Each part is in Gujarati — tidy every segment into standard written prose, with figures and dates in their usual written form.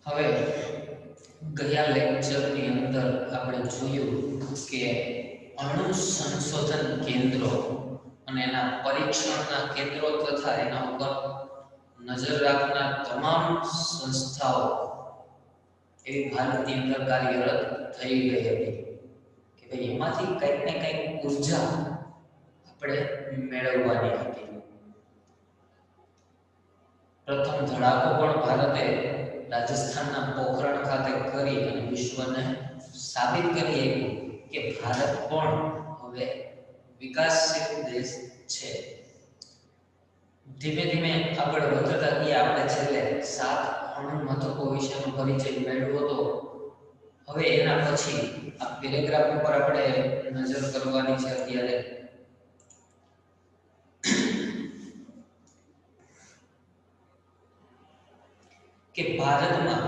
હવે ગયા લેક્ચરની અંદર આપણે જોયું કે અણુ સંશોધન કેન્દ્રો અને એના પરીક્ષણના કેન્દ્રો તથા એના ઉપર નજર રાખનાર તમામ સંસ્થાઓ એવી ભારતની અંદર કાર્યરત થઈ ગઈ હતી કે ભાઈ એમાંથી કંઈક ને કંઈક ઉર્જા આપણે મેળવવાની હતી. પ્રથમ ધડાકો પણ ભારતે રાજસ્થાનના પોખરણ ખાતે કરી અને વિશ્વને સાબિત કરી કે ભારત પણ હવે વિકાસશીલ દેશ છે. ધીમે ધીમે આગળ વધતા ગયા આપણે છેલ્લે 7 અણુ મથકો વિશેનો પરિચય મેળવ્યો હતો. હવે એના પછી આ પેરેગ્રાફ ઉપર આપણે નજર કરવાની છે અત્યારે. કે ભારતમાં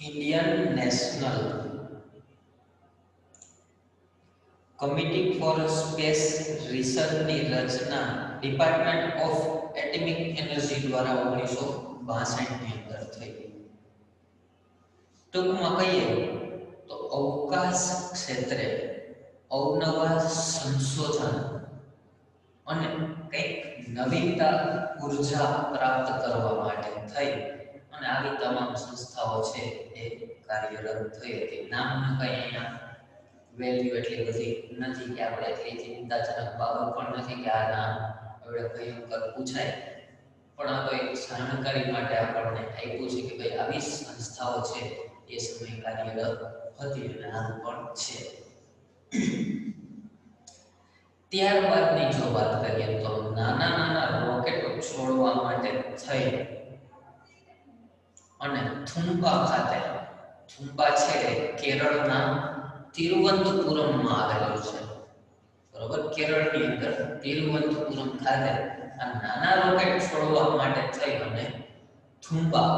Indian National Committee for Space રિસર્ચની રચના ડિપાર્ટમેન્ટ ઓફ એટમિક એનર્જી દ્વારા 1962 ની અંદર થઈ. ટૂંકમાં કહીએ તો અવકાશ ક્ષેત્રે અવનવા સંશોધન અને કંઈક નવીનતા ઉર્જા પ્રાપ્ત કરવા માટે થઈ અને આવી તમામ સંસ્થાઓ છે એ કાર્યરત થઈ હતી. નામના કંઈ અહીંયા વેલ્યુ એટલી બધી નથી કે આપણે એટલી ચિંતાજનક બાબત પણ નથી કે આ નામ આપણે ભયંકર પૂછાય, પણ આ તો એક જાણકારી માટે આપણને આપ્યું છે કે ભાઈ આવી સંસ્થાઓ છે એ સમય કાર્યરત હતી અને હાલ પણ છે. ત્યારબાદની જો વાત કરીએ તો નાના નાના રોકેટો છોડવા માટે થઈ અને થુમ્બા ખાતે, થુમ્બા છે કેરળના તિરુવનંતપુરમમાં આવેલું છે, બરોબર. કેરળની અંદર તિરુવનંતપુરમ ખાતે આ નાના રોકેટ છોડવા માટે થઈ અને થુમ્બા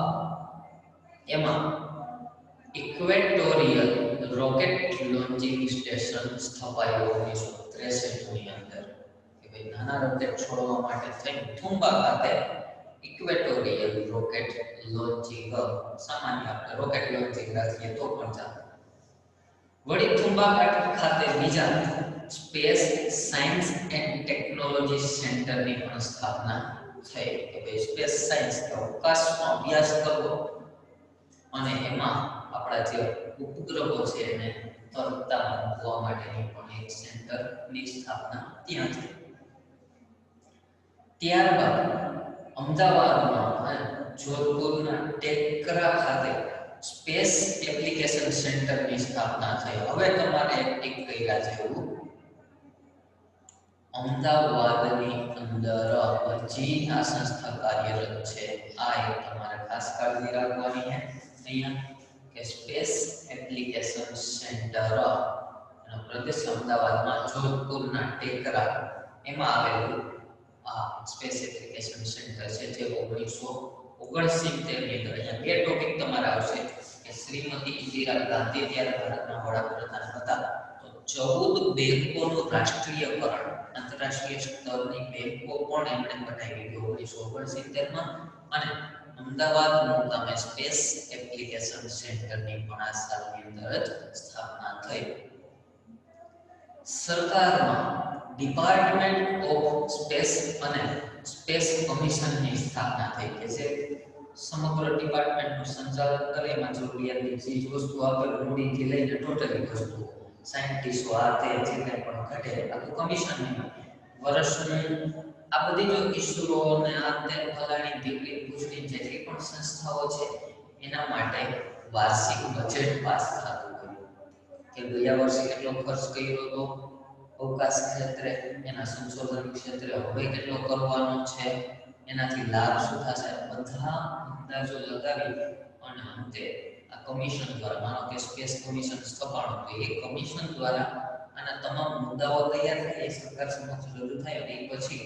એમાં ઇક્વેટોરિયલ રોકેટ લોન્ચિંગ સ્ટેશન સ્થપાયું 1963 ની અંદર. કે ભાઈ નાના રોકેટ છોડવા માટે થઈ થુમ્બા ખાતે ઇક્વેટોરિયલ રોકેટ લોન્ચિંગ, સામાન્ય આપણે રોકેટ લોન્ચિંગ રાખીએ તો પણ ચાલે. વળી થુમ્બા ખાતે બીજા સ્પેસ સાયન્સ એન્ડ ટેકનોલોજી સેન્ટરની પણ સ્થાપના થઈ કે ભાઈ સ્પેસ સાયન્સ અવકાશનો અભ્યાસ કરવો અને એમાં આપણા જે ઉપગ્રહો છે એને તરતા મૂકવા માટેની પણ એક સેન્ટરની સ્થાપના ત્યાં થઈ. ત્યારબાદ અમદાવાદમાં જોધપુરના ટેકરા ખાતે સ્પેસ એપ્લિકેશન સેન્ટરની સ્થાપના થઈ. હવે તમારે ટીક કર્યા જેવું અમદાવાદની અંદર હજી આ સંસ્થા કાર્યરત છે. આ એક તમારે ખાસ કાળજી રાખવાની છે અહીંયા કે સ્પેસ એપ્લિકેશન સેન્ટર પ્રદેશ અમદાવાદમાં જોધપુરના ટેકરા એમાં આવેલું આ સ્પેસ એપ્લિકેશન સેન્ટર છે જે 1969 ની અંદર. અહીંયા બે ટોપિક તમારા આવશે કે શ્રીમતી ઇન્દિરા ગાંધી ત્યારે ભારતના વડાપ્રધાન હતા તો 14 બેંકોનું રાષ્ટ્રીયકરણ, આંતરરાષ્ટ્રીય સ્તરની બેંકો પણ એમણે બનાવી 1969 માં અને અમદાવાદ મુકામે સ્પેસ એપ્લિકેશન સેન્ટરની પણ આ સાલની અંદર જ સ્થાપના થઈ. સરકારમાં ડિપાર્ટમેન્ટ ઓફ સ્પેસ અને સ્પેસ કમિશનની સ્થાપના થઈ કે જે સમગ્ર ડિપાર્ટમેન્ટનું સંચાલન કરે, એમાં જરૂરિયાતની ચીજ વસ્તુ આપેલ મૂડીથી લઈને ટોટલી વસ્તુ સાયન્ટિસ્ટો આ તે જે કંઈ પણ ઘટે આખું કમિશનની વર્ષનું આ બધી જો ઇસ્રો ને આ તે ફલાણી ઢીકડી પૂછડી જેટલી પણ સંસ્થાઓ છે એના માટે વાર્ષિક બજેટ પાસ થતું હોય કે ગયા વર્ષે કેટલો ખર્ચ કર્યો હતો અવકાશ ક્ષેત્રે, એના સંશોધન ક્ષેત્રે હવે કેટલો કરવાનો છે, એનાથી લાભ શું થશે, બધા અંદાજો લગાવી અને અંતે આ કમિશન દ્વારા, માનો કે સ્પેસ કમિશન સ્થપાણો તો એ કમિશન દ્વારા આના તમામ મુદ્દાઓ તૈયાર થાય, એ સરકાર સમક્ષ રજૂ થાય અને પછી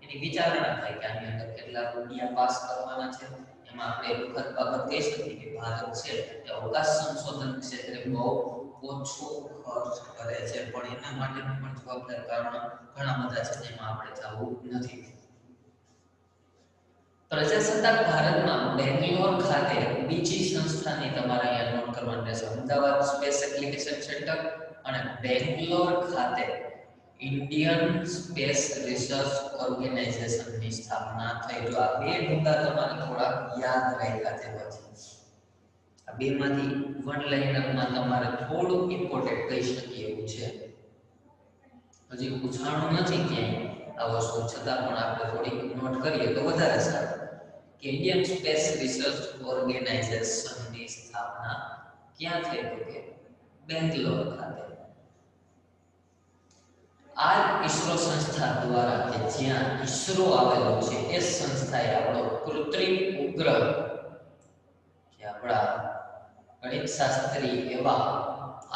એની વિચારણા થાય કે આની અંદર કેટલા રૂપિયા પાસ કરવાના છે. એમાં આપણે વખત બાબત કહી શકીએ કે ભારત છે એ અવકાશ સંશોધન ક્ષેત્રે બહુ ઓછો ખર્ચ કરે છે, પણ એના માટેનું પણ જવાબદાર કારણો ઘણા બધા છે જેમાં આપણે જવું નથી. પ્રજાસત્તાક ભારતમાં બેંગ્લોર ખાતે બીજી સંસ્થા સંસ્થાની તમારે અહીંયા નોટ કરવાની રહેશે. અમદાવાદ સ્પેસ એપ્લિકેશન સેન્ટર અને બેંગ્લોર ખાતે ઇન્ડિયન સ્પેસ રિસર્ચ ઓર્ગેનાઇઝેશનની સ્થાપના થઈ. તો આ બે મુદ્દા તમારે થોડા યાદ રાખ્યા તેવા છે. આ બેમાંથી વન લાઇનરમાં તમારે થોડું ઇમ્પોર્ટન્ટ કહી શકીએ એવું છે. હજી પૂછાણું નથી ક્યાંય આ વસ્તુ, છતાં પણ આપણે થોડી નોટ કરીએ તો વધારે સારું. કે ઇન્ડિયન સ્પેસ રિસર્ચ ઓર્ગેનાઇઝેશનની સ્થાપના ક્યાં થઈ? તો કે બેંગ્લોર ખાતે. આ ઈસરો સંસ્થા દ્વારા, કે જ્યાં ઈસરો આવેલો છે, એ સંસ્થાએ આપણો કૃત્રિમ ઉપગ્રહ, કે આપણા ગણિત શાસ્ત્રી એવા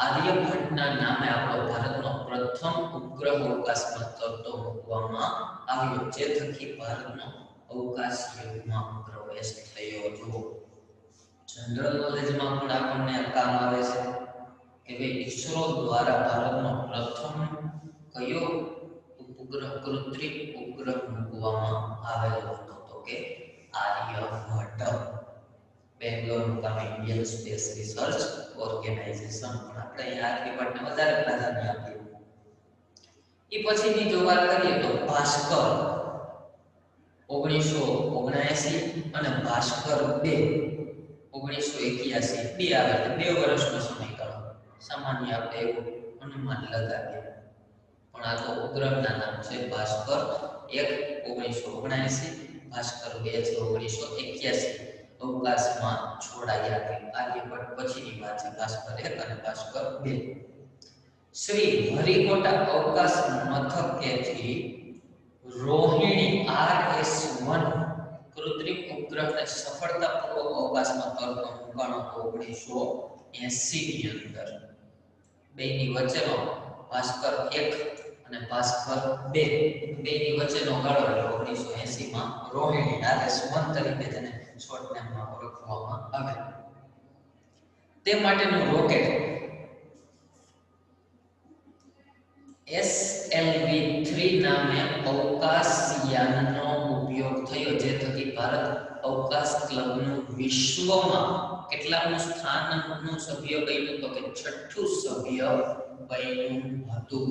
આર્યભટ્ટના નામે આપણો ભારતનો પ્રથમ ઉપગ્રહ અવકાશમાં તરતો મૂકવામાં આવ્યો, જે થકી ભારતનો અવકાશ યુગમાં પ્રવેશ થયો હતો. જનરલ નોલેજમાં પણ આપણને કામ આવે છે કે ભાઈ ઈસરો દ્વારા ભારતનો પ્રથમ કયો ઉપગ્રહ, કૃત્રિમ ઉપગ્રહ મૂકવામાં આવેલો હતો? તો કે આર્યભટ્ટ. બેંગ્લોર મુકામે ઇન્ડિયન સ્પેસ રિસર્ચ ઓર્ગેનાઇઝેશન. પણ આપણે અહીંયા આર્યભટ્ટને વધારે પ્રાધાન્ય આપીએ. એ પછીની જો વાત કરીએ તો ભાસ્કર 1979 અને ભાસ્કર 2 1981 બે આવે એટલે 2 વર્ષનો સમયગાળો સામાન્ય આપણે એવું અનુમાન લગાવીએ. પણ આ તો ઉપગ્રહના નામ છે. ભાસ્કર 1 1979, ભાસ્કર 2 છે 1981 અવકાશમાં છોડાયા હતા. આર્યભટ્ટ પછીની વાત છે. ભાસ્કર 1 અને ભાસ્કર 2. શ્રી હરિકોટા અવકાશ મથકેથી રોહિણી RS-1 કૃત્રિમ ઉપગ્રહને સફળતાપૂર્વક અવકાશમાં તરતો મૂકાણો 1980 ની અંદર. બેની વચ્ચેનો ભાસ્કર 1 અને ભાસ્કર 2 બેની વચ્ચેનો ગાળો 1980 માં રોહિણી RS-1 તરીકે તેને શોર્ટ નેમમાં ઓળખવામાં આવે. તે માટેનું રોકેટ SLV-3 નામે અવકાશયાનનો ઉપયોગ થયો, જે થકી ભારત અવકાશ ક્લબનું વિશ્વમાં કેટલામું સ્થાનનું સભ્ય બન્યું? તો કે 6થું સભ્ય બન્યું હતું.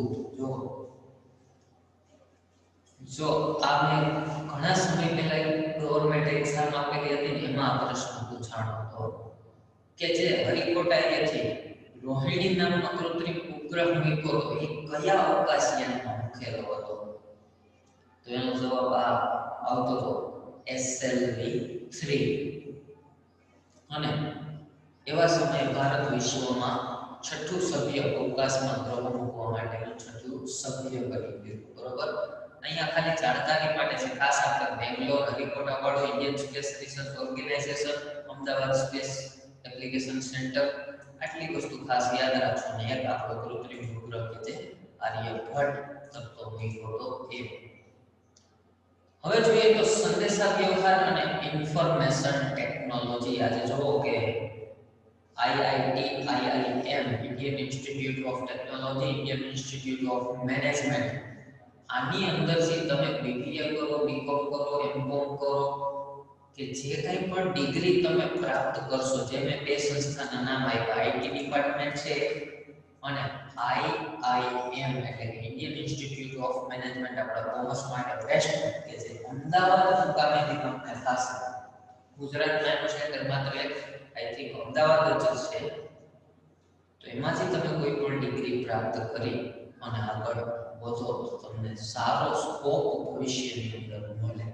જો આ મેં ઘણા સમય પહેલા ગવર્મેન્ટ એક્ઝામ આપેલી હતી, એમાં આ પ્રશ્ન પૂછાણો હતો કે જે હરિકોટાએથી રોહિણી નામનો કૃત્રિમ ઉપગ્રહ મૂક્યો હતો, એ કયા અવકાશયાનમાં મૂકેલો હતો? તો એનો જવાબ આવતો હતો SLV-3. અને એવા સમયે ભારત વિશ્વમાં 6થું સભ્ય અવકાશમાં ગ્રહ મૂકવા માટેનું 6થું સભ્ય બની ગયું. બરોબર. અહીંયા ખાલી જાણકારી માટે છે. ખાસ આપણે બેંગ્લોર હરિકોટા વાળો Indian space research organisation, Ahmedabad space application centre, આટલી વસ્તુ ખાસ યાદ રાખજો. ને એક આપણો કૃત્રિમ ઉપગ્રહ કે જે આર્યભટ્ટ તરતો મૂક્યો હતો એ. હવે જોઈએ તો સંદેશા વ્યવહાર અને ઇન્ફોર્મેશન ટેકનોલોજી. આજે જોવો કે IIT, IIM, Indian institute of technology, Indian institute of management, આની અંદરથી તમે BBA કરો, BCom કરો, MCom કરો, કે જે કંઈ પણ ડિગ્રી તમે પ્રાપ્ત કરશો, જે મેં બે સંસ્થાના નામ આપ્યા, IT ડિપાર્ટમેન્ટ છે અને IIM એટલે કે ઇન્ડિયન ઇન્સ્ટિટ્યૂટ ઓફ મેનેજમેન્ટ, આપણા કોમર્સ માટે બેસ્ટ, કે જે અમદાવાદ મુકામેથી તમને થશે. ગુજરાતમાં એનું સેન્ટર માત્ર આઈ થિંક અમદાવાદ જ છે. તો એમાંથી તમે કોઈ પણ ડિગ્રી પ્રાપ્ત કરી અને આગળ વધો તો તમને સારો સ્કોપ ભવિષ્યની અંદર મળે.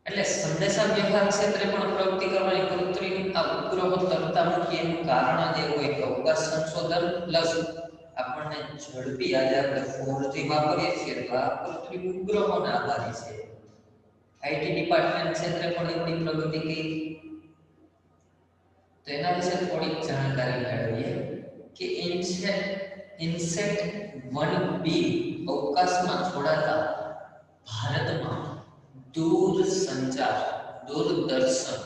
એટલે સંદેશા વ્યવહાર ક્ષેત્રે પણ પ્રવૃત્તિ કરવાની, કૃત્રિમ ઉપગ્રહો તરતા મૂકી એનું કારણ જ એવું હોય કે અવકાશ સંશોધન પ્લસ આપણને ઝડપી, આજે આપણે 4G વાપરીએ છીએ તો આ કૃત્રિમ ઉપગ્રહોને આધારિત છે. IT ડિપાર્ટમેન્ટ ક્ષેત્રે પણ એમની પ્રગતિ કરી. તો એના વિશે થોડીક જાણકારી મેળવીએ કે ઇનસેટ 1B અવકાશમાં છોડાતા ભારતમાં દૂરસંચાર, દૂરદર્શન,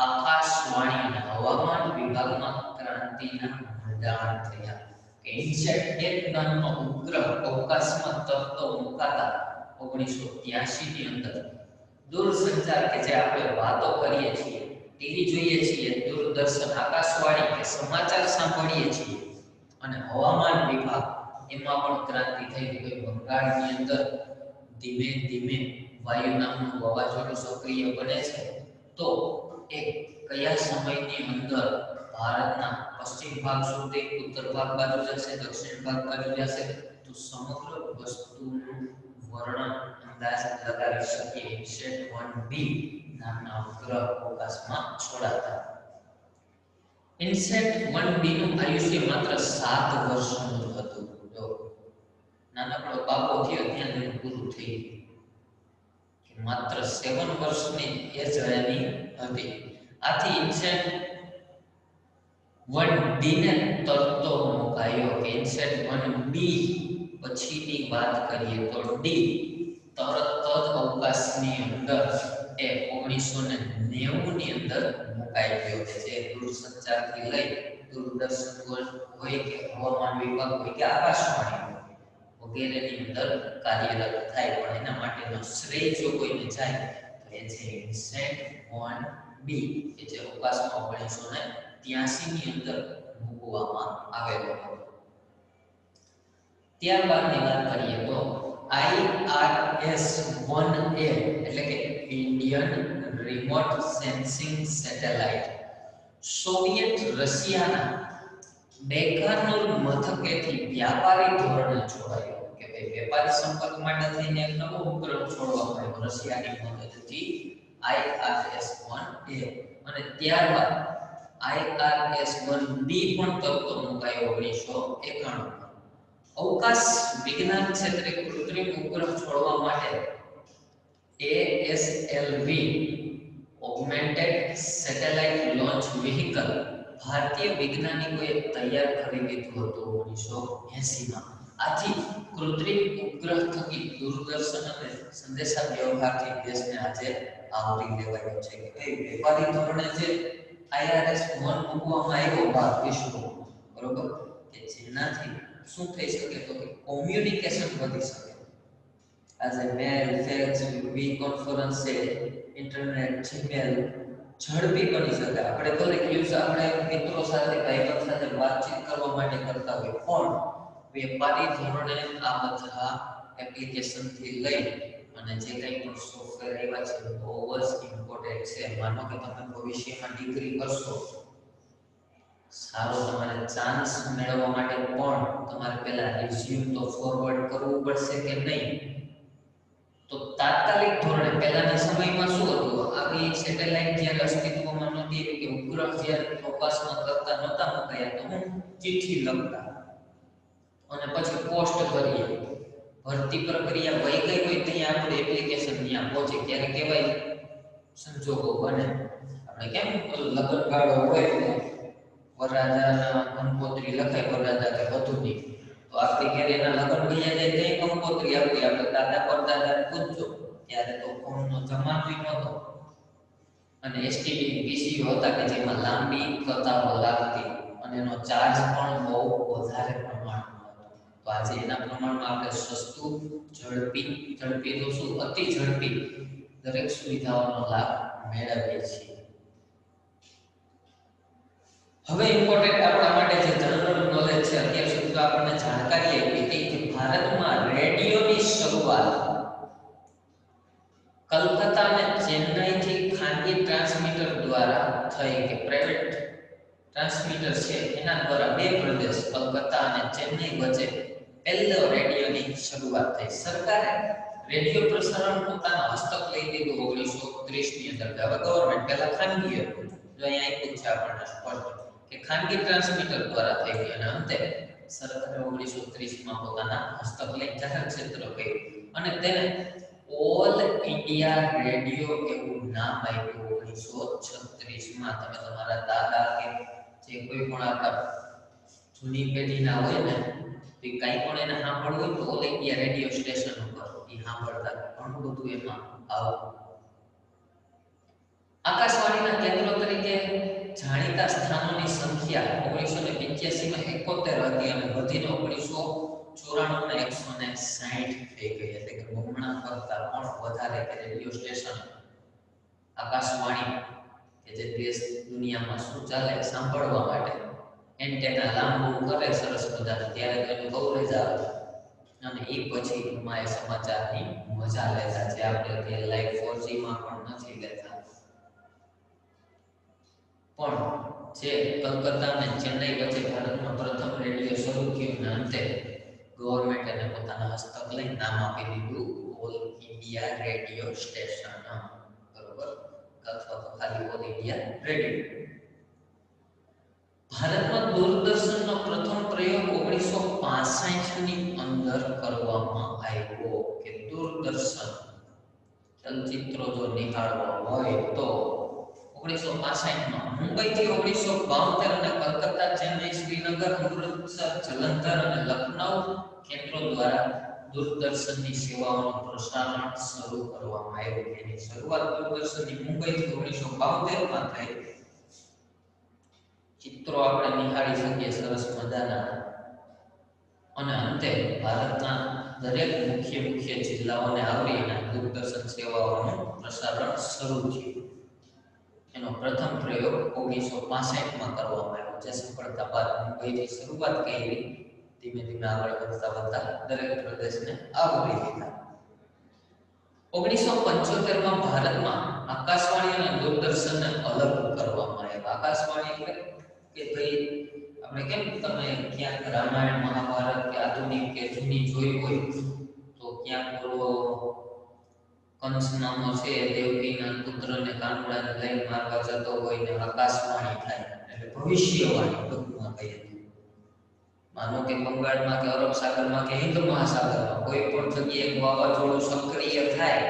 આકાશવાણી અને હવામાન વિભાગમાં ક્રાંતિના મંડાણ થયા. ઇનસેટ 1 નામનો ઉપગ્રહ અવકાશમાં તરતો મુકાતા 1983 ની અંદર દૂરસંચાર, કે જે આપણે વાતો કરીએ છીએ, ટીવી જોઈએ છીએ, દૂરદર્શન, આકાશવાણી કે સમાચાર સાંભળીએ છીએ અને હવામાન વિભાગ એમાં પણ ક્રાંતિ થઈ ગઈ. બંગાળની અંદર ધીમે ધીમે વાયુ નામનું વાવાઝોડું સક્રિય બને છે. તો એ કયા સમયની અંદર ભારતના પશ્ચિમ ભાગ સુધી, ઉત્તર ભાગ બાજુ જશે, દક્ષિણ ભાગ બાજુ જશે, તો સમગ્ર વસ્તુનું વર્ણન અંદાજ લગાવી શકીએ. ઇન્સેટ 1b નામના ઉપગ્રહ અવકાશમાં છોડાતા. ઇન્સેટ 1b નું આયુષ્ય માત્ર 7 વર્ષનું હતું. જો નાનકડો બાબો થયો ત્યાં પૂરું થઈ ગયું. માત્ર 7 વર્ષની એ જર્ની હતી. આથી ઇન્સેટ 1b ને તરતો મુકાયો. કે ઇન્સેટ 1b પછીની વાત કરીએ તો ડી તરત જ અવકાશની અંદર એ 1990 ની અંદર મુકાઈ ગયો. કે જે દૂરસંચારથી લઈ દૂરદર્શન હોય કે હવામાન વિભાગ હોય કે આકાશવાણી વગેરેની અંદર કાર્યરત થાય. પણ એના માટેનો શ્રેય જો કોઈને જાય તો એ છે ઇન્સેટ 1b કે જે અવકાશમાં 1983 ની અંદર મૂકવામાં આવેલો હતો. ત્યારબાદની વાત કરીએ તો IRS-1A એટલે કે Indian remote sensing satellite Soviet રશિયાના બેકાનુર મથકેથી વ્યાપારી ધોરણે છોડાયો. કે ભાઈ વેપારી સંપર્ક માટે થઈને એક નવો ઉપગ્રહ છોડવામાં આવ્યો રશિયાની મદદથી IRS-1A. અને ત્યારબાદ IRS-1B પણ તરતો મુકાયો 1991. અવકાશ વિજ્ઞાન ક્ષેત્રે કૃત્રિમ ઉપગ્રહ છોડવા માટે ASLV augmented satellite launch vehicle ભારતીય વૈજ્ઞાનિકોએ તૈયાર કરી દીધું હતું 1980માં. આથી કૃત્રિમ ઉપગ્રહ થકી દૂરદર્શન અને સંદેશા વ્યવહારથી દેશને આજે આવરી લેવાયો છે. કે ભાઈ વેપારી ધોરણે જે IRS-1 મૂકવામાં આવ્યો ભારત વિશ્વમાં, બરોબર, કે જેનાથી શું થઈ શકે તો કે કોમ્યુનિકેશન વધી શકે. આજે મેલ, ફેક્સ, વી કોન્ફરન્સ છે, ઇન્ટરનેટ, જીમેલ ઝડપી બની શકે. આપણે દરેક યુઝ આપણે મિત્રો સાથે, ભાઈબંધ સાથે વાતચીત કરવા માટે કરતા હોય, પણ વેપારી ધોરણે આ બધા એપ્લિકેશનથી લઈ અને જે કંઈ પણ સોફ્ટવેર આવ્યા છે બહુ જ ઇમ્પોર્ટન્ટ છે. માનો કે તમે ભવિષ્યમાં ડિગ્રી કરશો, સારો તમારે ચાન્સ મેળવવા માટે પણ તમારે પહેલા રિઝ્યુમ તો ફોરવર્ડ કરવું પડશે કે નહીં. તો તાત્કાલિક ધોરણે પહેલાના સમયમાં શું હતું, આવી સેટેલાઇટ જ્યારે અસ્તિત્વમાં નહોતી કે ઉપગ્રહ જ્યારે અવકાશમાં કરતા નહોતા મુકાયા, તો હું ચિઠ્ઠી લખતા અને પછી પોસ્ટ કરીએ. ભરતી પ્રક્રિયા વહી ગઈ હોય ત્યાં આપણે એપ્લિકેશન ત્યાં પહોંચે ત્યારે કહેવાય સંજોગો બને. આપણે કેમ લગ્ન ગાળો હોય ને વરરાજાના કંકોત્રી લખાય, વરરાજા કે વધુની, તો આપણી ઘેર એના લગ્ન ગયા જાય ત્યાં કંકોત્રી આપી. આપણે દાદા પરદાદાને પૂછજો, ત્યારે તો ફોનનો જમાનો નહોતો અને એસટીડી પીસીઓ હતા કે જેમાં લાંબી કતારો લાગતી અને એનો ચાર્જ પણ બહુ વધારે પ્રમાણમાં હતો. તો આજે એના પ્રમાણમાં આપણે સસ્તું, ઝડપી તો શું અતિ ઝડપી દરેક સુવિધાઓનો લાભ મેળવીએ છીએ. હવે ઇમ્પોર્ટન્ટ આપણા માટે જે જનરલ નોલેજ છે, અત્યાર સુધી તો આપણને જાણકારી આપી હતી કે ભારતમાં રેડિયોની શરૂઆત કલકત્તા અને ચેન્નઈથી ખાનગી ટ્રાન્સમીટર દ્વારા થઈ. કે પ્રાઇવેટ ટ્રાન્સમીટર છે એના દ્વારા બે પ્રદેશ કલકત્તા અને ચેન્નઈ વચ્ચે પહેલો રેડિયોની શરૂઆત થઈ. સરકારે રેડિયો પ્રસારણ પોતાના હસ્તક લઈ લીધું 1930 ની અંદર. હવે ગવર્મેન્ટ પહેલા ખાનગી હતું, જો અહીંયા આપ્યું છે આપણને સ્પષ્ટ કે ખાનગી ટ્રાન્સમીટર દ્વારા થઈ ગઈ અને અંતે સરકારે 1930 માં પોતાના હસ્તક લઈ જાહેર ક્ષેત્ર કર્યું અને તેને ઓલ ઇન્ડિયા રેડિયો એવું નામ આપ્યું 1936 માં. તમે તમારા દાદા કે જે કોઈ પણ આપણા જૂની પેઢીના હોય ને, તો કંઈ પણ એને સાંભળવું હોય તો ઓલ ઇન્ડિયા રેડિયો સ્ટેશન ઉપર એ સાંભળતા. ઘણું બધું એમાં આવું. આકાશવાણીના કેન્દ્રો તરીકે જાણીતા સ્થાનોની સંખ્યા 1985 માં 71 હતી અને વધીને 1994 માં 160 થઈ ગઈ. એટલે કે બમણા કરતા પણ વધારે રેડિયો સ્ટેશન આકાશવાણી કે જે જે દેશ દુનિયામાં શું ચાલે સાંભળવા માટે એન્ટેના લાંબુ કરે સરસ મજાનું, ત્યારે તેનું કવરેજ આવે અને એ પછી એમાં એ સમાચારની મજા લેતા છે. આપણે તે લાઈવ 4G માં પણ નથી લેતા. પણ જે કલકત્તા અને ચેન્નઈ વચ્ચે ભારતમાં પ્રથમ રેડિયો શરૂ થયું અને અંતે ગવર્મેન્ટ એને પોતાના હસ્તક લઈ નામ આપી દીધું ઓલ ઇન્ડિયા રેડિયો સ્ટેશન, બરોબર, અથવા તો ખાલી ઓલ ઇન્ડિયા રેડિયો. ભારતમાં દૂરદર્શનનો પ્રથમ પ્રયોગ 1965 ની અંદર કરવામાં આવ્યો કે દૂરદર્શન ચલચિત્રો જો નિહાળવા હોય તો 1965માં મુંબઈથી 1972 અને કલકત્તા, ચેન્નઈ, શ્રીનગર, અમૃતસર, જલંધર અને લખનઉ કેન્દ્રો દ્વારા દૂરદર્શનની સેવાઓનું પ્રસારણ શરૂ કરવામાં આવ્યું. એની શરૂઆત દૂરદર્શનની મુંબઈથી 1972માં થઈ. ચિત્રો આપણે નિહાળી શકીએ સરસ મજાના, અને અંતે ભારતના દરેક મુખ્ય જિલ્લાઓને આવરી અને દૂરદર્શન સેવાઓનું પ્રસારણ શરૂ થયું. એનો પ્રથમ પ્રયોગ 1965માં કરવામાં આવ્યો. જે સફળતા બાદ મુંબઈથી શરૂઆત કરી, ધીમે ધીમે આગળ વધતા દરેક પ્રદેશને આવરી લીધા. 1975માં ભારતમાં આકાશવાણી અને દૂરદર્શનને અલગ કરવામાં આવ્યા. આકાશવાણી એટલે કે ભાઈ આપણે કેમ તમે ક્યાંક રામાયણ, મહાભારત કે આધુનિક કે જૂની જોઈ હોય તો ક્યાંક બોલો કંસ નામનો છે દેવકીના પુત્રને કાનુડાને લઈને મારવા જતો હોય ને આકાશવાણી થાય એટલે ભવિષ્યવાણી ટૂંકમાં કહીએ. માનો કે બંગાળમાં કે અરબ સાગરમાં કે હિન્દ મહાસાગરમાં કોઈ પણ જગ્યાએ વાવાઝોડું સક્રિય થાય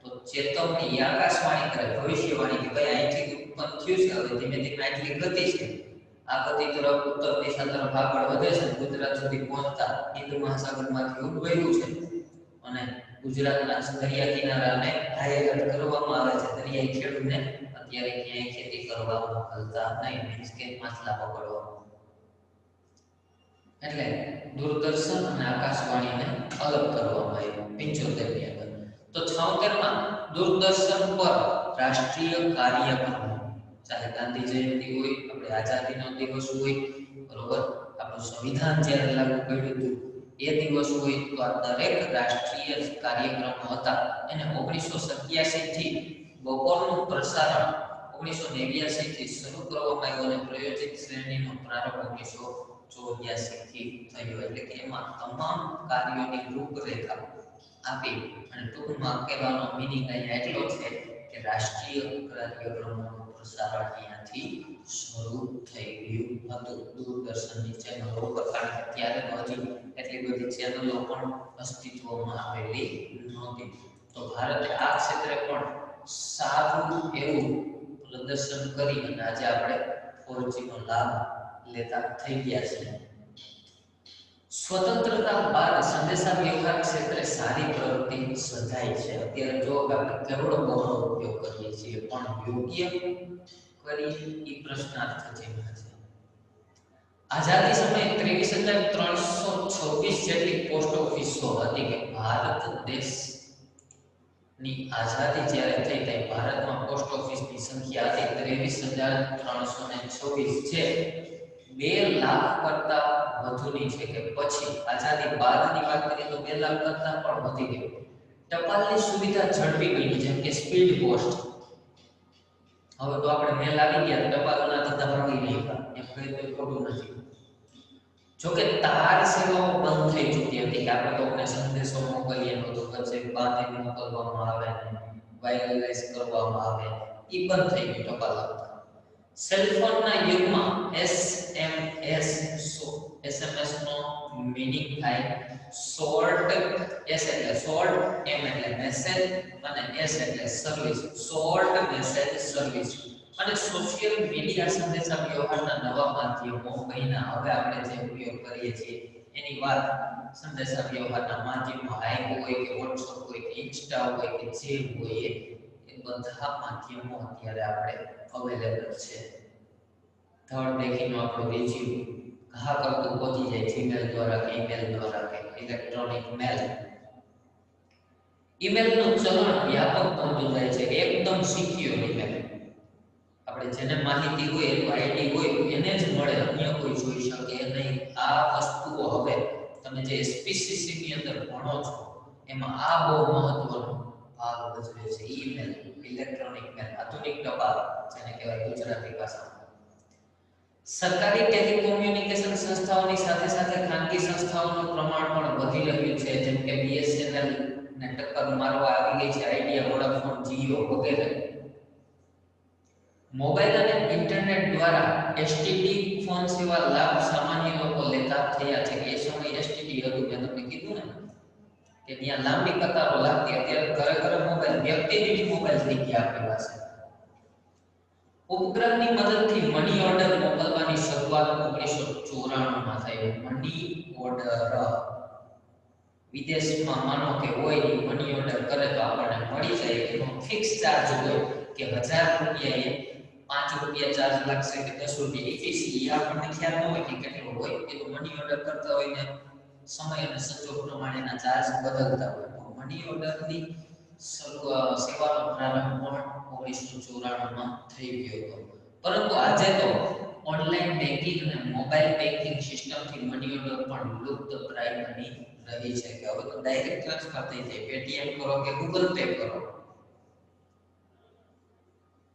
તો ચેતવણી આકાશવાણી કરે, ભવિષ્યવાણી કે ભાઈ અહીંથી ઉત્પન્ન થયું છે, હવે ધીમે ધીમે આટલી ગતિ છે, આ ગતિ તરફ ઉત્તર દિશા તરફ આગળ વધે છે, ગુજરાત સુધી પહોંચતા હિન્દ મહાસાગરમાંથી ઉદ્ભવ્યું છે અને ગુજરાતના દરિયા કિનારાને હાઈલાઇટ કરવામાં આવે છે. દરિયાઈ ખેડૂતને અત્યારે ક્યાંય ખેતી કરવા મોકલતા નહીં, મીન્સ કે માછલા પકડવા. એટલે દૂરદર્શન અને આકાશવાણીને અલગ કરવામાં આવ્યું 75ની અંદર. તો 76માં દૂરદર્શન પર રાષ્ટ્રીય કાર્યક્રમો, ચાહે ગાંધી જયંતિ હોય, આપણે આઝાદીનો દિવસ હોય, બરોબર, આપણું સંવિધાન જ્યારે લાગુ કર્યું હતું એ દિવસ હોય, તો આ દરેક રાષ્ટ્રીય કાર્યક્રમો હતા એને 1987 થી બપોરનું પ્રસારણ 1989 થી શરૂ કરવામાં આવ્યું અને પ્રયોજિત શ્રેણીનો પ્રારંભ 1984 થી થયો. એટલે કે એમાં તમામ કાર્યોની રૂપરેખા આપી અને ટૂંકમાં કહેવાનો મિનિંગ અહીંયા એટલો છે કે રાષ્ટ્રીય કાર્યક્રમોનું પ્રસારણ અહીંયાથી શરૂ થઈ ગયું હતું દૂરદર્શનની ચેનલો ઉપર. કારણ કે ત્યારે હજી એટલી બધી ચેનલો પણ અસ્તિત્વમાં આવેલી નહોતી. તો ભારતે આ ક્ષેત્રે પણ સારું એવું પ્રદર્શન કરી અને આજે આપણે 4G નો લાભ લેતા થઈ ગયા છે. સ્વતંત્રતા બાદ સંદેશા વ્યવહાર ક્ષેત્રે સારી પ્રગતિ સધાઈ છે. અત્યારે જો આપણે કરોડો બહોળો ઉપયોગ કરીએ છીએ, પણ યોગ્ય કરી એ પ્રશ્નાર્થ ચિહ્ન છે. આઝાદી સમયે 23,326 જેટલી પોસ્ટ ઓફિસો હતી. કે ભારત દેશની આઝાદી જ્યારે થઈ ત્યારે ભારતમાં પોસ્ટ ઓફિસની સંખ્યા હતી 23,326 છે. 2 લાખ કરતા વધુની છે. કે પછી આઝાદી બાદની વાત કરીએ તો 2 લાખ કરતા પણ વધી ગઈ. ટપાલની સુવિધા ઝડપી બની, જેમ કે સ્પીડ પોસ્ટ. હવે તો આપણે મેલ આવી ગયા, ટપાલના ધંધા ભાગી ગયા, એમ કહી તો ખોટું નથી. જોકે તાર સેવાઓ બંધ થઈ ચૂકી હતી કે આપણે લોકોને સંદેશો મોકલીએ તો પછી બાંધીને મોકલવામાં આવે, વાયરલેસ કરવામાં આવે, એ બંધ થઈ ગયું ટપાલ આવતા. સેલફોનના યુગમાં SMS નો મીનિંગ થાય શોર્ટ, S એટલે શોર્ટ, M એટલે મેસેજ અને S એટલે સર્વિસ, શોર્ટ મેસેજ સર્વિસ. અને સોશિયલ મીડિયા સંદેશા વ્યવહારના નવા માધ્યમો કહીના હવે આપણે જે ઉપયોગ કરીએ છીએ એની વાત સંદેશા વ્યવહારના માધ્યમો હાઈપ હોય કે WhatsApp હોય કે ઇન્સ્ટા હોય કે જે હોય એ બધા માધ્યમો અત્યારે આપણે અવેલેબલ છે. થર્ડ દેખીનો આપણો રિઝ્યુમ ગ્રાહક તક પહોંચી જાય જીમેલ દ્વારા કે ઈમેલ દ્વારા કે ઇલેક્ટ્રોનિક મેલ. ઈમેલનું ચલણ વ્યાપક બનતું જાય છે. એકદમ સિક્યોર ઈમેલ. આપણે જેને માહિતી હોય એનું આઈડી હોય એને જ મળે, અન્ય કોઈ જોઈ શકે નહીં. આ વસ્તુઓ હવે તમે જે એસપીસીસી ની અંદર ભણો છો એમાં આ બહુ મહત્વનો ભાગ ભજવે છે. ઈમેલ, ઇલેક્ટ્રોનિક મેલ, આધુનિક ટપાલ જેને કહેવાય ગુજરાતી ભાષામાં. સરકારી ટેલિકોમ્યુનિકેશન સંસ્થાઓની સાથે સાથે ખાનગી સંસ્થાઓનું પ્રમાણ પણ વધી રહ્યું છે, જેમ કે બીએસએનએલ ને ટક્કર મારવા આવી ગઈ છે આઈડિયા, વોડાફોન, જીઓ વગેરે. મોબાઈલ અને ઇન્ટરનેટ દ્વારા એસટીડી ફોન સેવા લાભ સામાન્ય લોકો લેતા થયા છે. એ સમય એસટીડી હતું, મેં તમને કીધું ને કે ત્યાં લાંબી કતારો લાગતી. અત્યારે ઘરે ઘરે મોબાઈલ, વ્યક્તિ દીઠ મોબાઈલ થઈ ગયા આપણી પાસે. ઉપગ્રહની મદદથી મની ઓર્ડર મોકલવાની શરૂઆત 1994 માં થઈ. મની ઓર્ડર વિદેશમાં માનો કે હોય મની ઓર્ડર કરે તો આપણને મળી જાય. એનો ફિક્સ ચાર્જ હોય કે 1000 રૂપિયા, 5 રૂપિયા ચાર્જ લાગશે કે 10 રૂપિયા, એ આપણને ખ્યાલ ન હોય કે કેટલો હોય. એ તો મની ઓર્ડર કરતા હોય ને સમય અને સંજોગ પ્રમાણેના ચાર્જ બદલતા હોય. મની ઓર્ડરની સેવાનો પ્રારંભ પણ 1994 માં થઈ ગયો હતો. પરંતુ આજે તો ઓનલાઈન બેન્કિંગ અને મોબાઈલ બેન્કિંગ સિસ્ટમથી મની ઓર્ડર પણ લુપ્તપ્રાય બની રહી છે. કે હવે તો ડાયરેક્ટ ટ્રાન્સફર થઈ જાય. પેટીએમ કરો કે ગૂગલ પે કરો.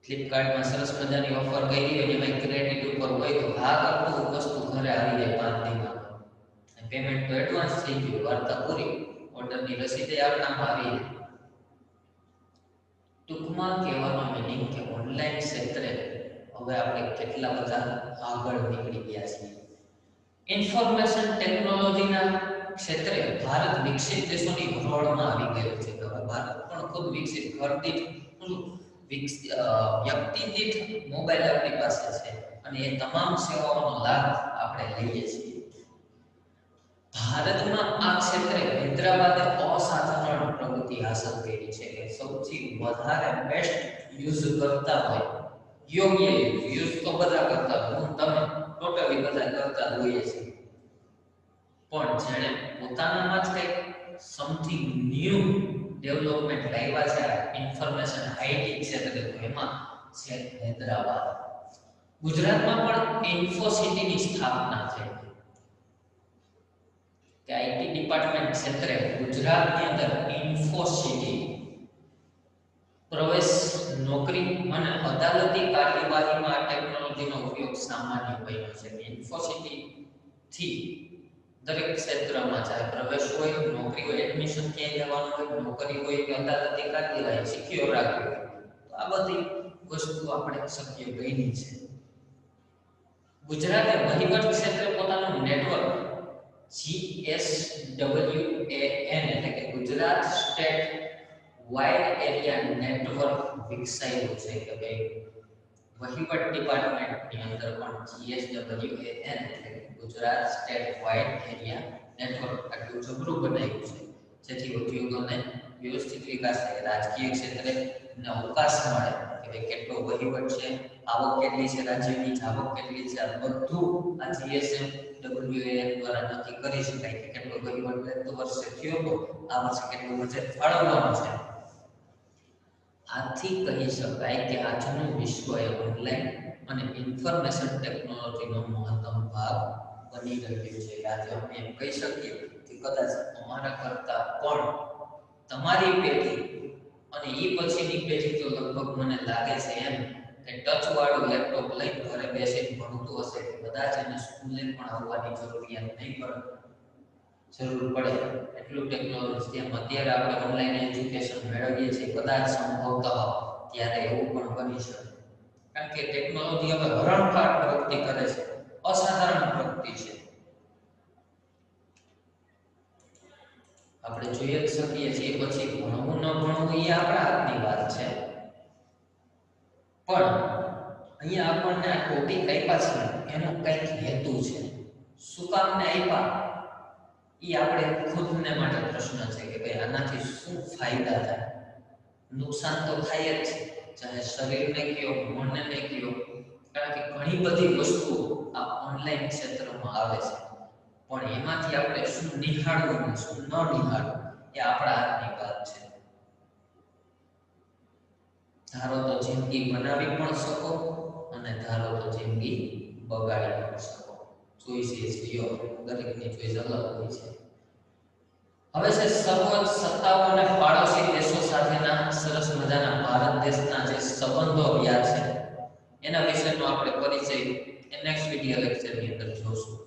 ફ્લિપકાર્ટમાં સરસ મજાની ઓફર કરી હોય, એમાં ક્રેડિટ ઉપર હોય તો આ કરતું વસ્તુ ઘરે આવી જાય 5 દિનમાં. પેમેન્ટ તો એડવાન્સ થઈ ગયું, વાર્તા પૂરી. ઓર્ડરની રસીદ આપણામાં આવી જાય. ટૂંકમાં કહેવાનો મીનિંગ કે ઓનલાઈન ક્ષેત્રે હવે આપણે કેટલા બધા આગળ નીકળી ગયા છીએ. ઇન્ફોર્મેશન ટેકનોલોજીના ક્ષેત્રે ભારત વિકસિત દેશોની હરોળમાં આવી ગયું છે. હવે ભારત પણ ખૂબ વિકસિત, વ્યક્તિ દીઠ મોબાઈલ આપણી પાસે છે અને એ તમામ સેવાઓનો લાભ આપણે લઈએ છીએ. ભારતમાં આ ક્ષેત્રે હૈદરાબાદે અસાધારણ પ્રગતિ હાંસલ કરી છે. કે સૌથી વધારે બેસ્ટ યુઝ કરતા હોય, યોગ્ય યુઝ તો બધા કરતા હોય, હું તમે ટોટલી બધા કરતા હોઈએ છીએ. પણ જેણે પોતાનામાં જ કંઈક સમથિંગ ન્યૂ ડેવલપમેન્ટ લાવ્યા છે ઇન્ફોર્મેશન આઈટી ક્ષેત્રે, તો એમાં છે હૈદરાબાદ. ગુજરાતમાં પણ ઇન્ફોસિટીની સ્થાપના થઈ. કે આઈટી ડિપાર્ટમેન્ટ ક્ષેત્રે ગુજરાતની અંદર ઇન્ફોસિટી પ્રવેશ, નોકરી અને અદાલતી કાર્યવાહીમાં ટેકનોલોજીનો ઉપયોગ સામાન્ય બન્યો છે. ઇન્ફોસિટી થી દરેક ક્ષેત્રમાં ચાહે પ્રવેશ હોય, નોકરી હોય, એડમિશન ક્યાંય લેવાનું હોય, નોકરી હોય કે અદાલતી કાર્યવાહી સિક્યોર રાખવી હોય, તો આ બધી વસ્તુ આપણે શક્ય બની છે. ગુજરાતે વહીવટ ક્ષેત્રે પોતાનું નેટવર્ક GSWAN એટલે કે Gujarat state wide area network વિકસાવ્યું છે. કે ભાઈ વહીવટ ડિપાર્ટમેન્ટની અંદર પણ GSWAN એટલે Gujarat state wide area network આટલું જબરું બનાવ્યું છે, જેથી ઉદ્યોગોને વ્યવસ્થિત વિકાસ થાય, રાજકીય ક્ષેત્રે ને અવકાશ મળે કે ભાઈ કેટલો વહીવટ છે, આવક કેટલી છે, રાજ્યની આવક કેટલી છે, આ બધું આ GSWAN દ્વારા નક્કી કરી શકાય કે કેટલો વહીવટ ગત વર્ષે થયો હતો, આ વર્ષે કેટલું બજેટ ફાળવવાનું છે. આથી કહી શકાય કે આજનું વિશ્વ એ ઓનલાઈન અને ઇન્ફોર્મેશન ટેકનોલોજીનો મહત્તમ ભાગ બની રહ્યું છે. આજે અમે એમ કહી શકીએ કે કદાચ અમારા કરતા પણ તમારી પેઢી અને એ પછીની પેઢી તો લગભગ મને લાગે છે એમ કે ટચ વાળું લેપટોપ લઈ ઘરે બેસીને ભણતું હશે. કદાચ એને સ્કૂલે પણ આવવાની જરૂરિયાત નહીં પડે, જરૂર પડે એટલું ટેકનોલોજી એમ અત્યારે આપણે ઓનલાઈન એજ્યુકેશન મેળવીએ છીએ. કદાચ સંભવતઃ ત્યારે એવું પણ બની શકે, કારણ કે ટેકનોલોજી હવે હરણફાળ પ્રગતિ કરે છે, અસાધારણ પ્રગતિ છે. આપણે જોઈ જ શકીએ છીએ. પછી ભણવું ન ભણવું એ આપણા હાથની વાત છે. પણ અહીંયા આપણને આ ટોપિક આપ્યા છે એનો કંઈક હેતુ છે. શું કામને આપ્યા એ આપણે ખુદને માટે પ્રશ્ન છે કે ભાઈ આનાથી શું ફાયદા થાય. નુકસાન તો થાય જ છે, ચાહે શરીરને કયો, મનને કયો, કારણ કે ઘણી બધી વસ્તુઓ આ ઓનલાઈન ક્ષેત્રમાં આવે છે. પણ એમાંથી આપણે શું નિહાળવું અને શું ન નિહાળવું એ આપણા હાથની વાત છે. ધારો તો જિંદગી બનાવી પણ શકો અને ધારો તો જિંદગી બગાડી પણ શકો. Choice is your. દરેકની ચોઈસ અલગ હોય છે. હવે છે સર્વોચ્ચ સત્તાઓ અને પાડોશી દેશો સાથેના સરસ મજાના ભારત દેશના જે સંબંધો રહ્યા છે એના વિશેનો આપણે પરિચય નેક્સ્ટ વિડિયો લેક્ચરની અંદર જોશું.